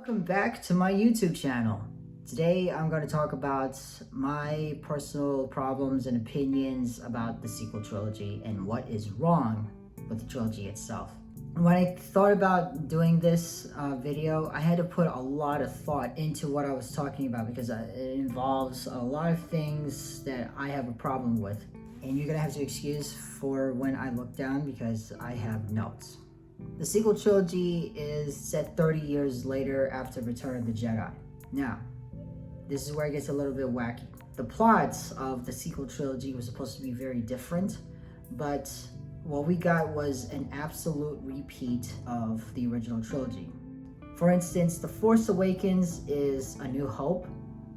Welcome back to my YouTube channel. Today I'm going to talk about my personal problems and opinions about the sequel trilogy and what is wrong with the trilogy itself. When I thought about doing this video, I had to put a lot of thought into what I was talking about because it involves a lot of things that I have a problem with. And you're going to have to excuse for when I look down because I have notes. The sequel trilogy is set 30 years later after Return of the Jedi. Now, this is where it gets a little bit wacky. The plots of the sequel trilogy were supposed to be very different, but what we got was an absolute repeat of the original trilogy. For instance, The Force Awakens is A New Hope,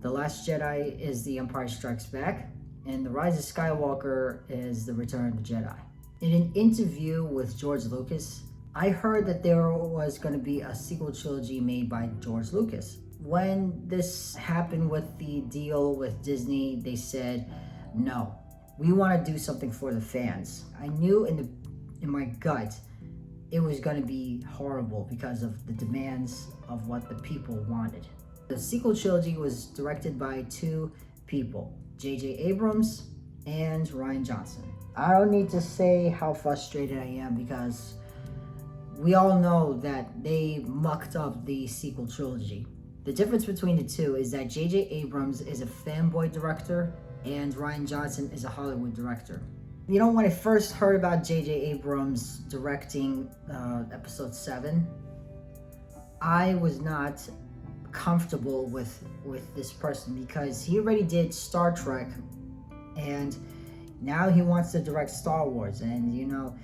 The Last Jedi is The Empire Strikes Back, and The Rise of Skywalker is The Return of the Jedi. In an interview with George Lucas, I heard that there was going to be a sequel trilogy made by George Lucas. When this happened with the deal with Disney, they said, no, we want to do something for the fans. I knew in my gut it was going to be horrible because of the demands of what the people wanted. The sequel trilogy was directed by two people, J.J. Abrams and Rian Johnson. I don't need to say how frustrated I am because we all know that they mucked up the sequel trilogy. The difference between the two is that J.J. Abrams is a fanboy director and Rian Johnson is a Hollywood director. You know, when I first heard about J.J. Abrams directing episode 7, I was not comfortable with this person because he already did Star Trek and now he wants to direct Star Wars. And you know,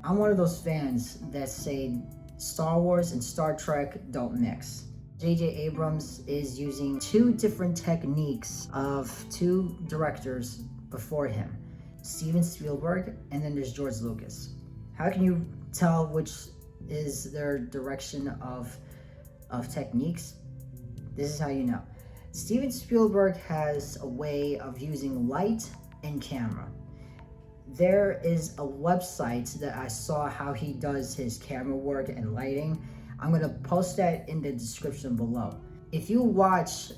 I'm one of those fans that say Star Wars and Star Trek don't mix. J.J. Abrams is using two different techniques of two directors before him, Steven Spielberg and then there's George Lucas. How can you tell which is their direction of techniques? This is how you know. Steven Spielberg has a way of using light and camera. There is a website that I saw how he does his camera work and lighting. I'm going to post that in the description below. If you watch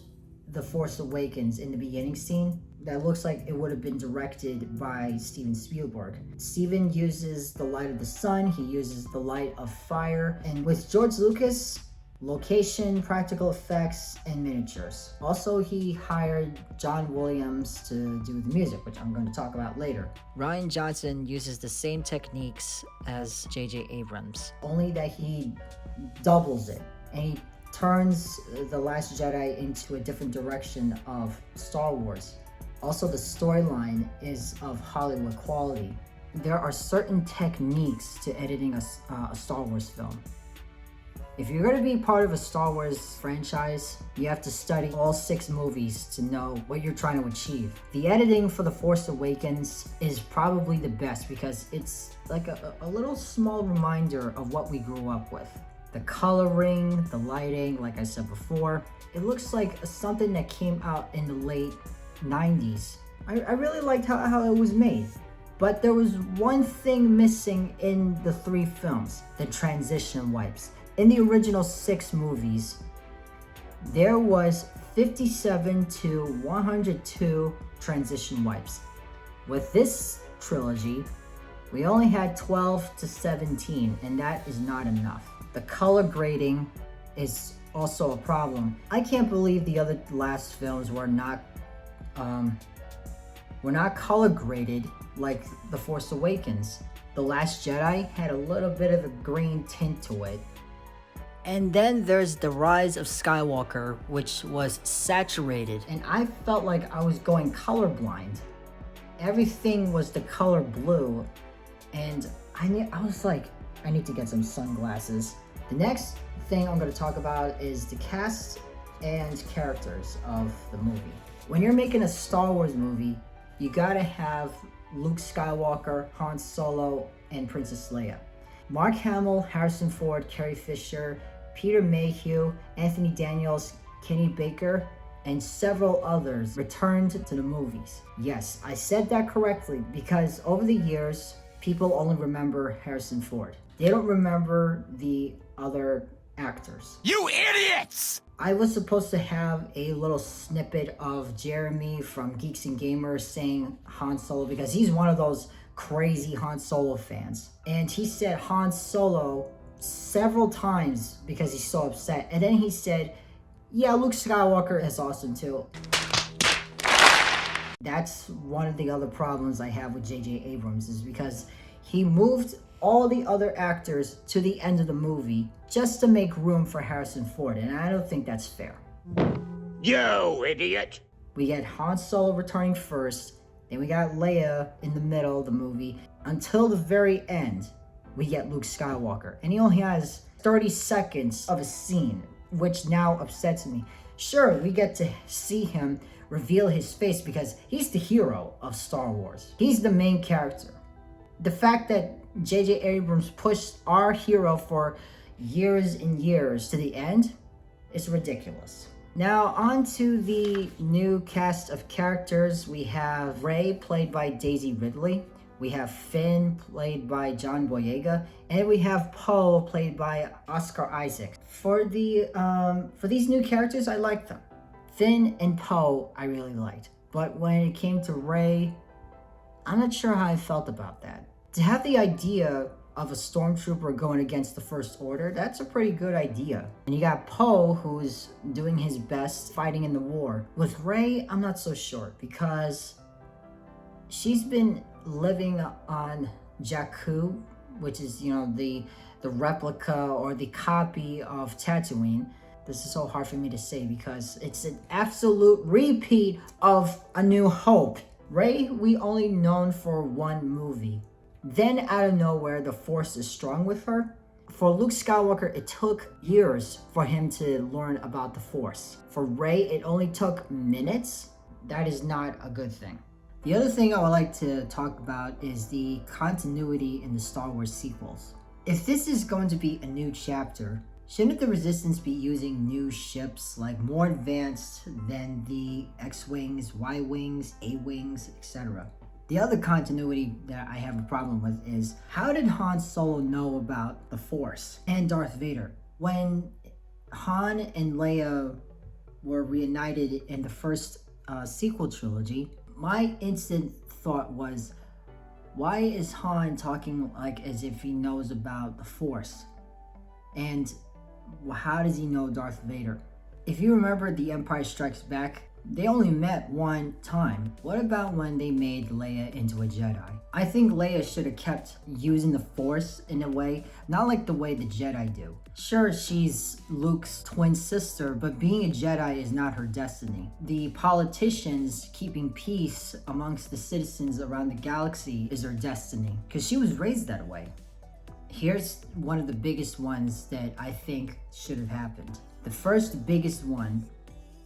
The Force Awakens in the beginning scene, that looks like it would have been directed by Steven Spielberg. Steven uses the light of the sun, he uses the light of fire, and with George Lucas, location, practical effects, and miniatures. Also, he hired John Williams to do the music, which I'm going to talk about later. Rian Johnson uses the same techniques as J.J. Abrams, only that he doubles it, and he turns The Last Jedi into a different direction of Star Wars. Also, the storyline is of Hollywood quality. There are certain techniques to editing a Star Wars film. If you're going to be part of a Star Wars franchise, you have to study all 6 movies to know what you're trying to achieve. The editing for The Force Awakens is probably the best because it's like a little small reminder of what we grew up with. The coloring, the lighting, like I said before, it looks like something that came out in the late 90s. I really liked how it was made. But there was one thing missing in the 3 films, the transition wipes. In the original 6 movies, there was 57 to 102 transition wipes. With this trilogy, we only had 12 to 17, and that is not enough. The color grading is also a problem. I can't believe the other last films were not color graded like The Force Awakens. The Last Jedi had a little bit of a green tint to it. And then there's The Rise of Skywalker, which was saturated, and I felt like I was going colorblind. Everything was the color blue, and I was like, I need to get some sunglasses. The next thing I'm going to talk about is the cast and characters of the movie. When you're making a Star Wars movie, you gotta have Luke Skywalker, Han Solo, and Princess Leia. Mark Hamill, Harrison Ford, Carrie Fisher, Peter Mayhew, Anthony Daniels, Kenny Baker, and several others returned to the movies. Yes, I said that correctly because over the years, people only remember Harrison Ford. They don't remember the other actors. You idiots! I was supposed to have a little snippet of Jeremy from Geeks and Gamers saying Han Solo because he's one of those crazy Han Solo fans. And he said Han Solo several times because he's so upset. And then he said, yeah, Luke Skywalker is awesome too. That's one of the other problems I have with J.J. Abrams, is because he moved all the other actors to the end of the movie just to make room for Harrison Ford, and I don't think that's fair. You idiot! We get Han Solo returning first, then we got Leia in the middle of the movie. Until the very end, we get Luke Skywalker, and he only has 30 seconds of a scene, which now upsets me. Sure, we get to see him reveal his face because he's the hero of Star Wars. He's the main character. The fact that J.J. Abrams pushed our hero for years and years to the end is ridiculous. Now on to the new cast of characters. We have Rey, played by Daisy Ridley. We have Finn, played by John Boyega, and we have Poe, played by Oscar Isaac. For these new characters, I like them. Finn and Poe, I really liked. But when it came to Rey, I'm not sure how I felt about that. To have the idea of a stormtrooper going against the First Order, that's a pretty good idea. And you got Poe, who's doing his best fighting in the war. With Rey, I'm not so sure, because she's been living on Jakku, which is, the replica or the copy of Tatooine. This is so hard for me to say because it's an absolute repeat of A New Hope. Rey, we only known for one movie. Then out of nowhere, the Force is strong with her. For Luke Skywalker, it took years for him to learn about the Force. For Rey, it only took minutes. That is not a good thing. The other thing I would like to talk about is the continuity in the Star Wars sequels. If this is going to be a new chapter, shouldn't the Resistance be using new ships, like more advanced than the X-Wings, Y-Wings, A-Wings, etc.? The other continuity that I have a problem with is, how did Han Solo know about the Force and Darth Vader? When Han and Leia were reunited in the first sequel trilogy, my instant thought was, why is Han talking like as if he knows about the Force? And how does he know Darth Vader? If you remember The Empire Strikes Back, they only met one time. What about when they made Leia into a Jedi? I think Leia should have kept using the Force in a way, not like the way the Jedi do. Sure, she's Luke's twin sister, but being a Jedi is not her destiny. The politicians keeping peace amongst the citizens around the galaxy is her destiny, because she was raised that way. Here's one of the biggest ones that I think should have happened. The first biggest one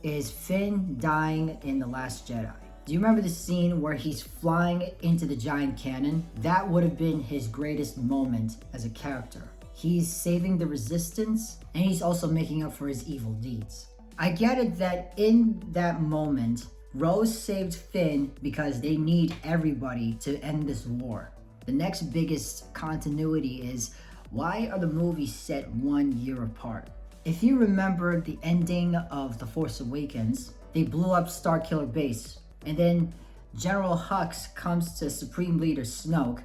is Finn dying in The Last Jedi. Do you remember the scene where he's flying into the giant cannon? That would have been his greatest moment as a character. He's saving the Resistance, and he's also making up for his evil deeds. I get it that in that moment, Rose saved Finn because they need everybody to end this war. The next biggest continuity is, why are the movies set 1 year apart? If you remember the ending of The Force Awakens, they blew up Starkiller Base, and then General Hux comes to Supreme Leader Snoke,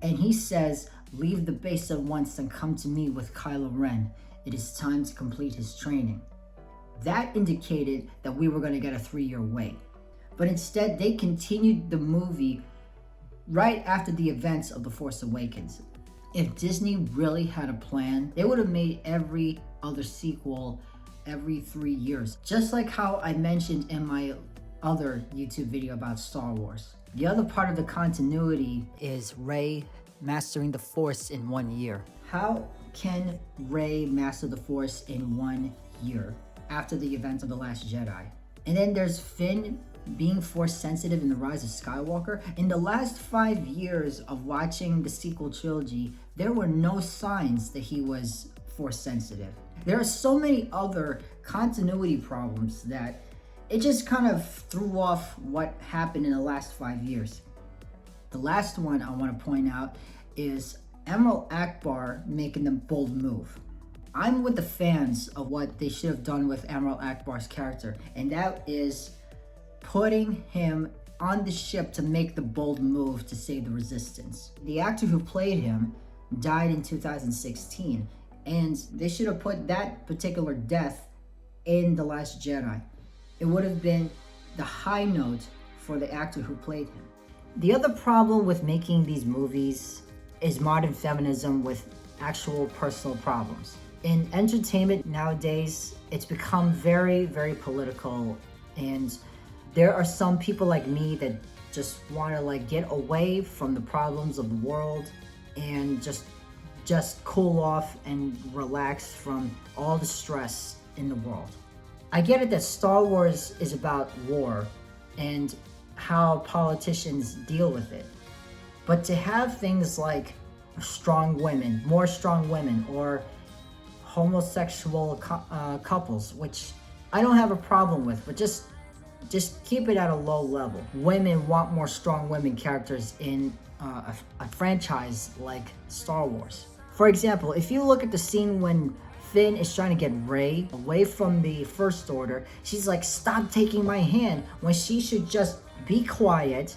and he says, leave the base at once and come to me with Kylo Ren. It is time to complete his training. That indicated that we were going to get a 3-year wait. But instead, they continued the movie right after the events of The Force Awakens. If Disney really had a plan, they would have made every other sequel every 3 years. Just like how I mentioned in my other YouTube video about Star Wars. The other part of the continuity is Rey mastering the Force in 1 year. How can Rey master the Force in 1 year after the events of The Last Jedi? And then there's Finn being Force sensitive in The Rise of Skywalker. In the last 5 years of watching the sequel trilogy, there were no signs that he was Force sensitive. There are so many other continuity problems that it just kind of threw off what happened in the last 5 years. The last one I want to point out is Admiral Akbar making the bold move. I'm with the fans of what they should have done with Admiral Akbar's character, and that is putting him on the ship to make the bold move to save the resistance. The actor who played him died in 2016, and they should have put that particular death in The Last Jedi. It would have been the high note for the actor who played him. The other problem with making these movies is modern feminism with actual personal problems. In entertainment nowadays, it's become very, very political, and there are some people like me that just want to get away from the problems of the world and just cool off and relax from all the stress in the world. I get it that Star Wars is about war and how politicians deal with it, but to have things like strong women, more strong women, or homosexual couples, which I don't have a problem with, but just keep it at a low level. Women want more strong women characters in a franchise like Star Wars. For example, if you look at the scene when Finn is trying to get Rey away from the First Order, she's like, "Stop taking my hand," when she should just be quiet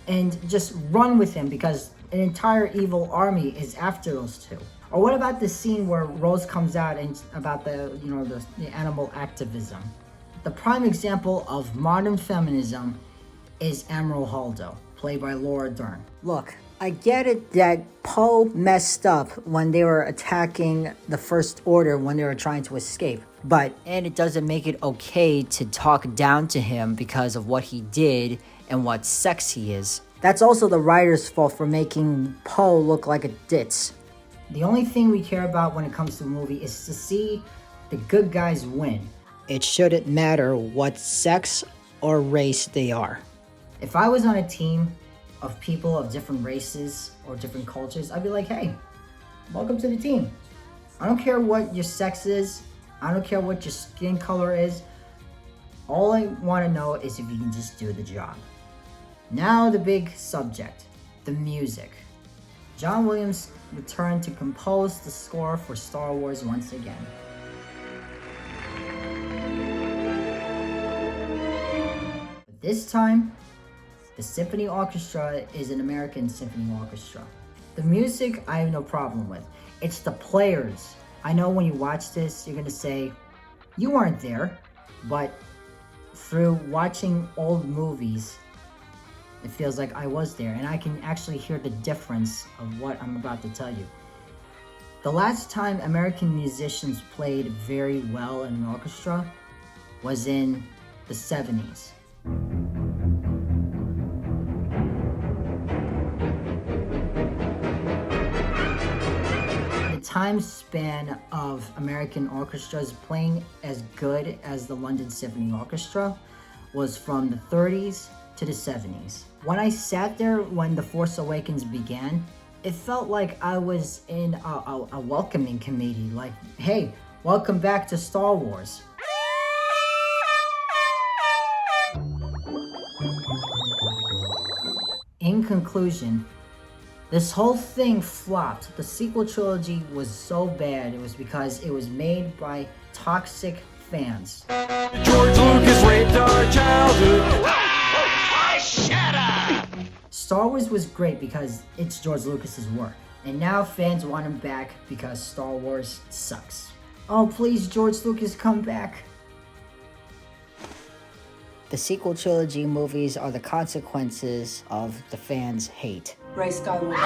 and just run with him because an entire evil army is after those two. Or what about the scene where Rose comes out and about the animal activism? The prime example of modern feminism is Admiral Holdo, played by Laura Dern. Look, I get it that Poe messed up when they were attacking the First Order when they were trying to escape. And it doesn't make it okay to talk down to him because of what he did and what sex he is. That's also the writer's fault for making Poe look like a ditz. The only thing we care about when it comes to a movie is to see the good guys win. It shouldn't matter what sex or race they are. If I was on a team of people of different races or different cultures, I'd be like, "Hey, welcome to the team. I don't care what your sex is. I don't care what your skin color is. All I want to know is if you can just do the job." Now the big subject, the music. John Williams returned to compose the score for Star Wars once again. But this time, the symphony orchestra is an American symphony orchestra. The music I have no problem with. It's the players. I know when you watch this, you're gonna say, "You weren't there," but through watching old movies, it feels like I was there, and I can actually hear the difference of what I'm about to tell you. The last time American musicians played very well in an orchestra was in the 70s. The time span of American orchestras playing as good as the London Symphony Orchestra was from the 30s to the 70s. When I sat there when The Force Awakens began, it felt like I was in a welcoming committee, like, "Hey, welcome back to Star Wars." In conclusion, this whole thing flopped. The sequel trilogy was so bad, it was because it was made by toxic fans. George Lucas raped our childhood. Shut up! Star Wars was great because it's George Lucas's work, and now fans want him back because Star Wars sucks. Oh, please, George Lucas, come back. The sequel trilogy movies are the consequences of the fans' hate. Ray Skywalker.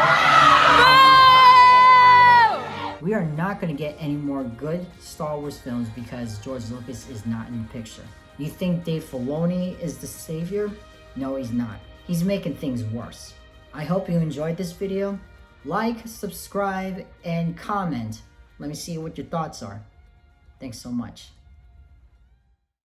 We are not going to get any more good Star Wars films because George Lucas is not in the picture. You think Dave Filoni is the savior? No, he's not. He's making things worse. I hope you enjoyed this video. Like, subscribe, and comment. Let me see what your thoughts are. Thanks so much.